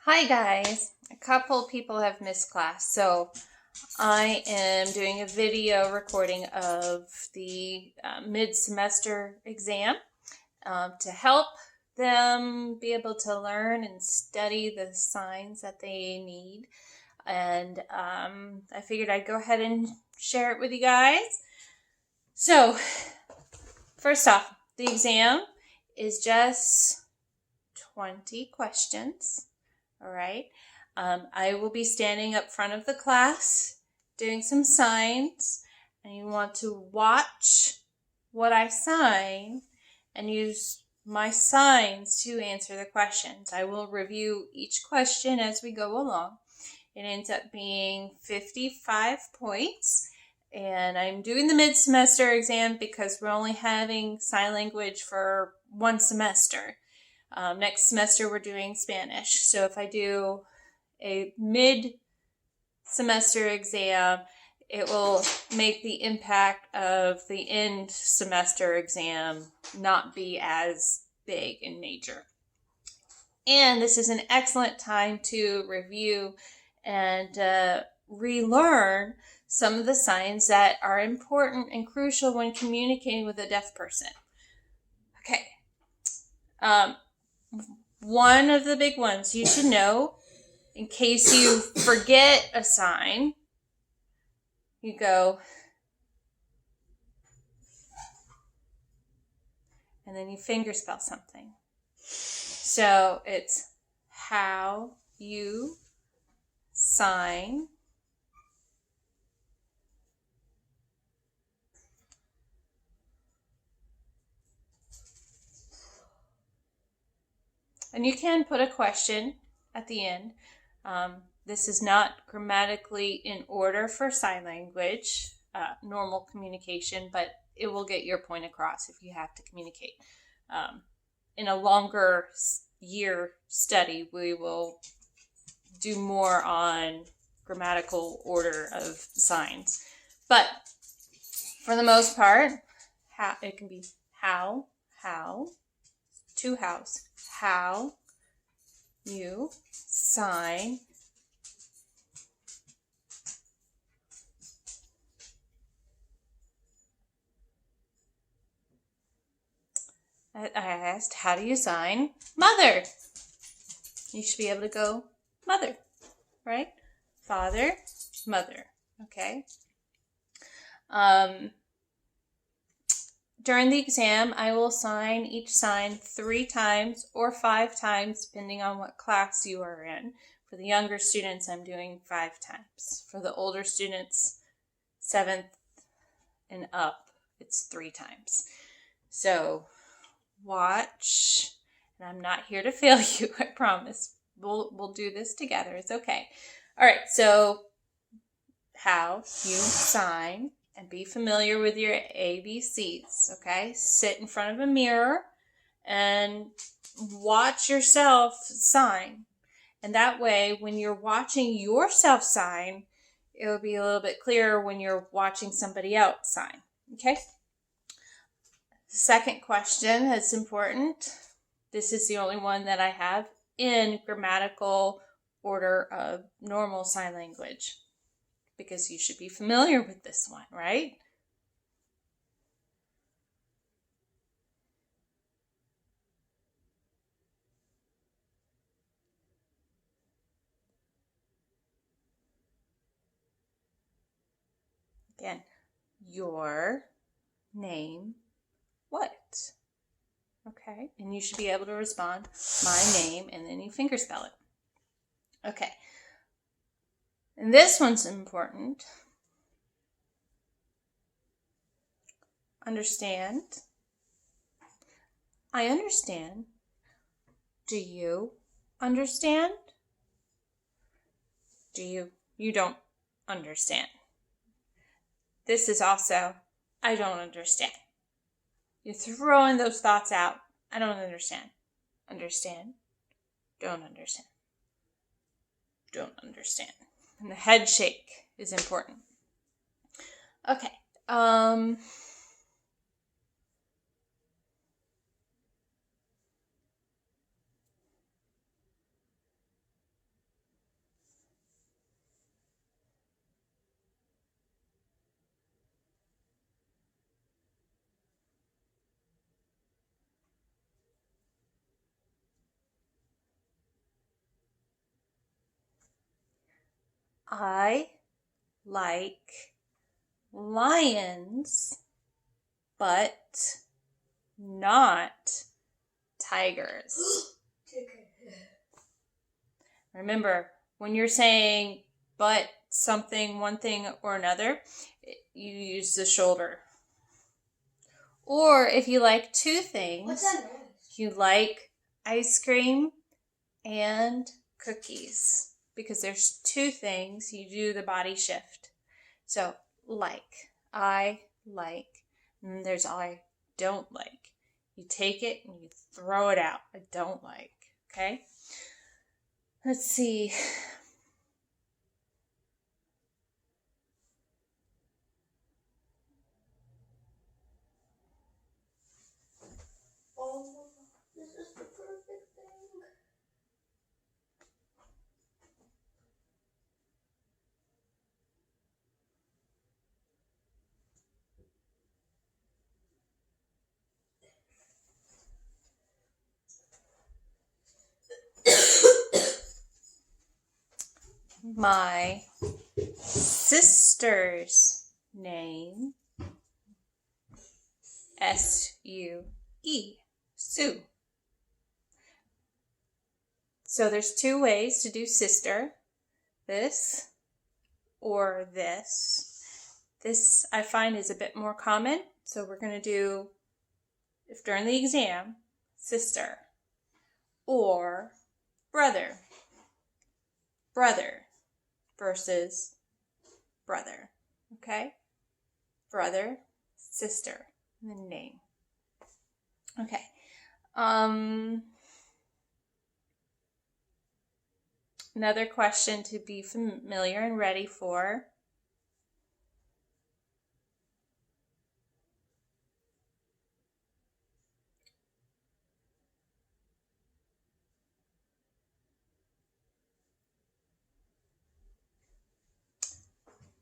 Hi guys, a couple people have missed class, so I am doing a video recording of the mid-semester exam to help them be able to learn and study the signs that they need. And I figured I'd go ahead and share it with you guys. So, first off, the exam is just 20 questions. All right. I will be standing up front of the class doing some signs, and you want to watch what I sign and use my signs to answer the questions. I will review each question as we go along. It ends up being 55 points, and I'm doing the mid-semester exam because we're only having sign language for one semester. Next semester we're doing Spanish. So if I do a mid-semester exam, it will make the impact of the end semester exam not be as big and major. And this is an excellent time to review and relearn some of the signs that are important and crucial when communicating with a deaf person. Okay. One of the big ones you should know, in case you forget a sign, you go, and then you fingerspell something. So it's how you sign. And you can put a question at the end. This is not grammatically in order for sign language, normal communication, but it will get your point across if you have to communicate. In a longer year study, we will do more on grammatical order of signs. But for the most part, it can be how, two hows, how you sign I asked, how do you sign mother? You should be able to go mother, right? Father, mother, okay? During the exam, I will sign each sign 3 times or 5 times, depending on what class you are in. For the younger students, I'm doing 5 times. For the older students, 7th and up, it's 3 times. So watch, and I'm not here to fail you, I promise. We'll do this together. It's okay. All right, so how you sign, and be familiar with your ABCs, okay? Sit in front of a mirror and watch yourself sign. And that way, when you're watching yourself sign, it'll be a little bit clearer when you're watching somebody else sign, okay? Second question that's important. This is the only one that I have in grammatical order of normal sign language, because you should be familiar with this one, right? Again, your name, what? Okay, and you should be able to respond, my name, and then you fingerspell it. Okay, and this one's important. Understand. I understand. Do you understand? Do you? You don't understand. This is also, I don't understand. You're throwing those thoughts out. I don't understand. Understand. Don't understand. Don't understand. And the head shake is important. Okay. I like lions, but not tigers. Remember, when you're saying but something, one thing or another, you use the shoulder. Or if you like two things, what's that noise? You like ice cream and cookies. Because there's two things, you do the body shift. So, like, I like, and there's I don't like. You take it and you throw it out. I don't like, okay? Let's see. Oh, this is the perfect thing. My sister's name, S-U-E, Sue. So there's two ways to do sister, this or this. This I find is a bit more common, so we're going to do, if during the exam, sister or brother. Brother versus brother, okay? Brother, sister, and then name. Okay. Another question to be familiar and ready for.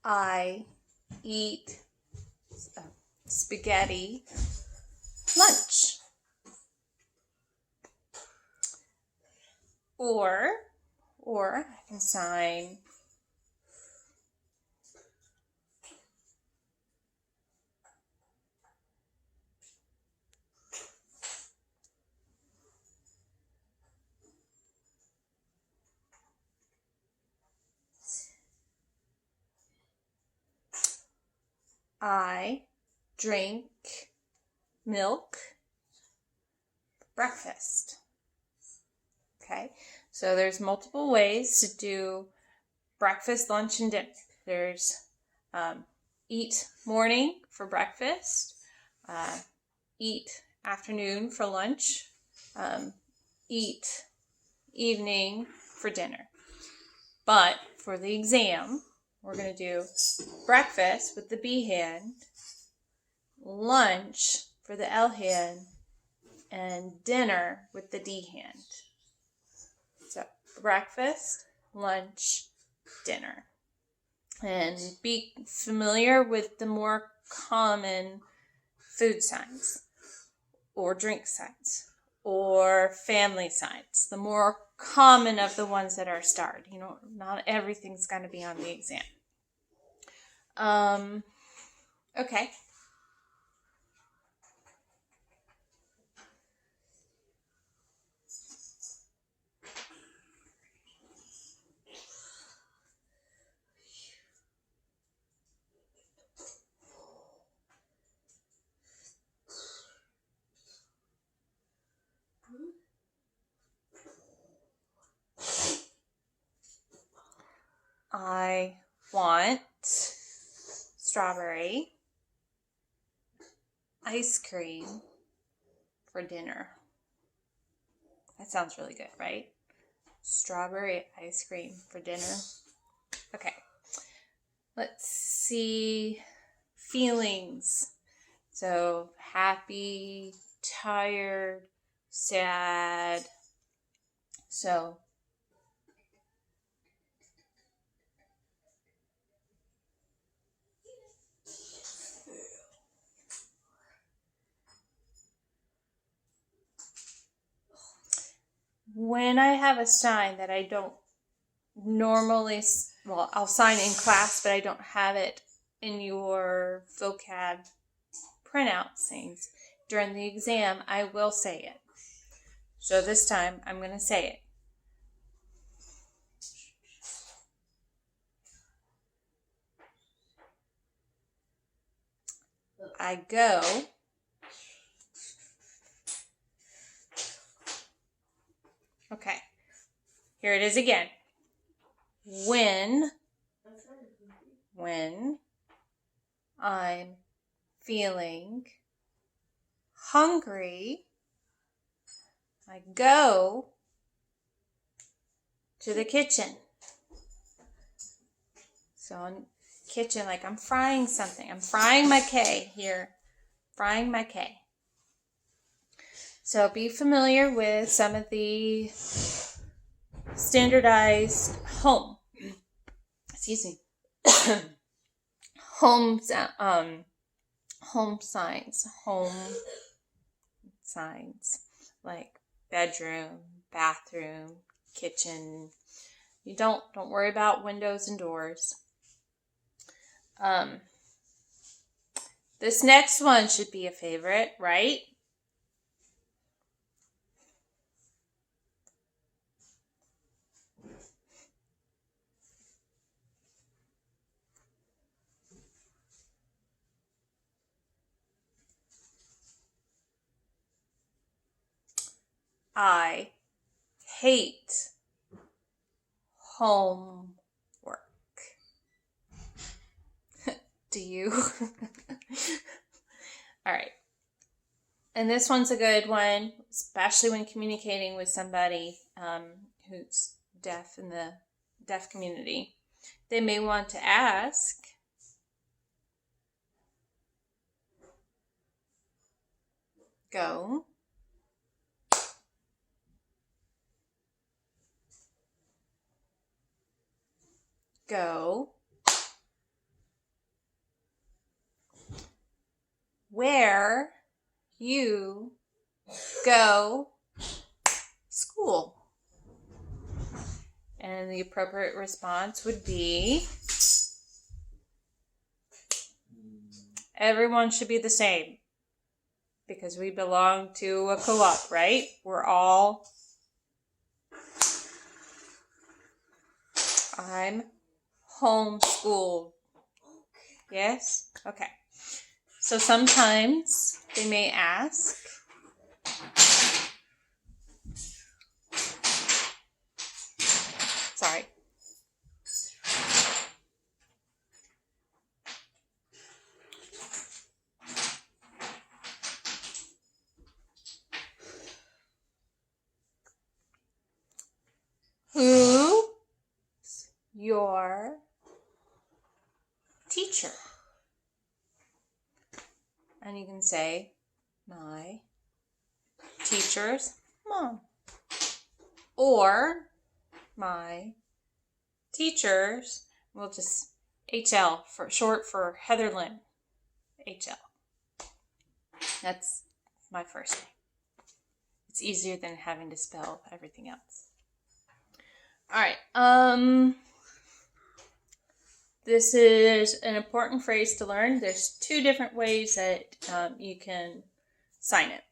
I eat spaghetti lunch. Or I can sign I drink milk for breakfast. Okay, so there's multiple ways to do breakfast, lunch, and dinner. There's eat morning for breakfast, eat afternoon for lunch, eat evening for dinner. But for the exam, we're going to do breakfast with the B hand, lunch for the L hand, and dinner with the D hand. So breakfast, lunch, dinner. And be familiar with the more common food signs or drink signs or family signs. The more common of the ones that are starred. You know, not everything's going to be on the exam. Okay. I want strawberry ice cream for dinner. That sounds really good, right? Strawberry ice cream for dinner. Okay. Let's see. Feelings. So happy, tired, sad. So when I have a sign that I don't normally well, I'll sign in class, but I don't have it in your vocab printout things. During the exam, I will say it. So this time, I'm going to say it. I go. Okay. Here it is again. When I'm feeling hungry, I go to the kitchen. So in kitchen, like I'm frying something. I'm frying my K here. Frying my K. So be familiar with some of the standardized home signs like bedroom, bathroom, kitchen. You don't worry about windows and doors. This next one should be a favorite, right? I hate homework. Do you? All right. And this one's a good one, especially when communicating with somebody who's deaf in the deaf community. They may want to ask, go. Where you go school. And the appropriate response would be, everyone should be the same because we belong to a co-op, right? We're all, I'm homeschooled. Yes? Okay. So sometimes they may ask, sorry. Who's your teacher? And you can say, my teacher's mom. Or my teachers, we'll just HL for short for Heather Lynn. HL. That's my first name. It's easier than having to spell everything else. All right. This is an important phrase to learn. There's 2 different ways that you can sign it.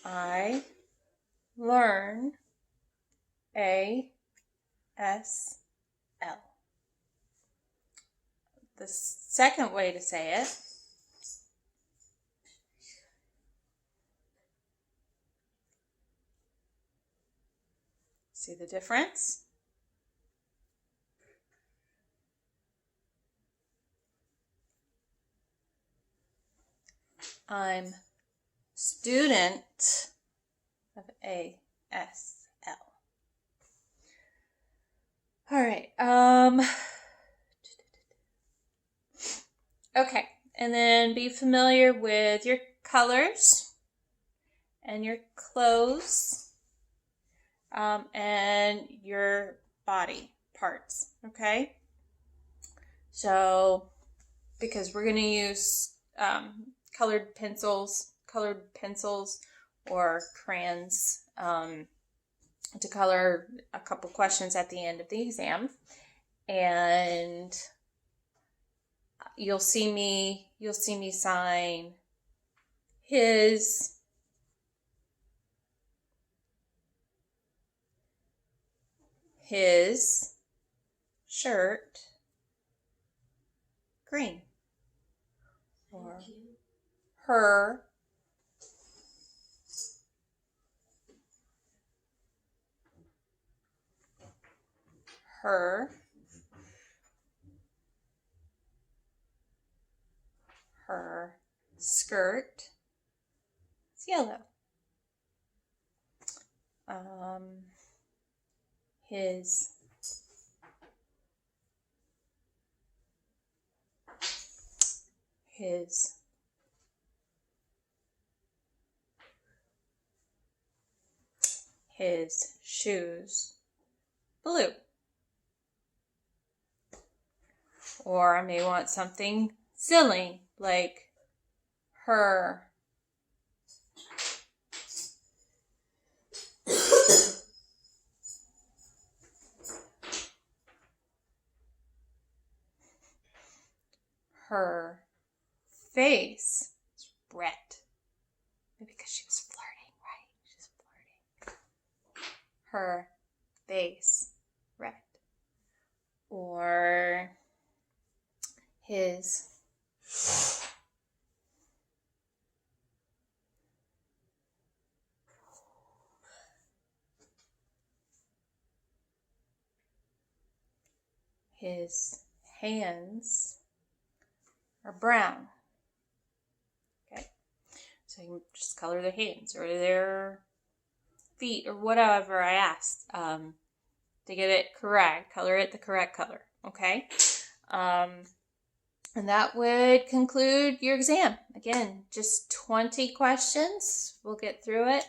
I learn ASL. The second way to say it see the difference? I'm student of ASL. All right. Okay. And then be familiar with your colors and your clothes and your body parts, okay? So, because we're going to use colored pencils or crayons to color a couple questions at the end of the exam. And you'll see me sign his shirt green, or Thank you. her skirt is yellow. His shoes blue. Or I may want something silly like her face is red. Maybe because she was flirting, right? She's flirting. Her face red. Or his hands are brown. Okay, so you can just color their hands or their feet or whatever I asked to get it correct. Color it the correct color. Okay, and that would conclude your exam. Again, just 20 questions. We'll get through it,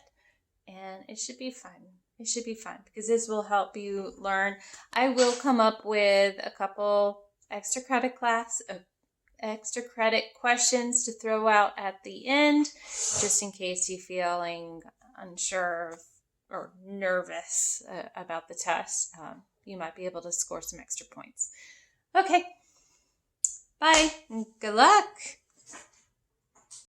and it should be fun. It should be fun because this will help you learn. I will come up with a couple extra credit questions to throw out at the end, just in case you're feeling unsure or nervous about the test. You might be able to score some extra points. Okay, bye and good luck.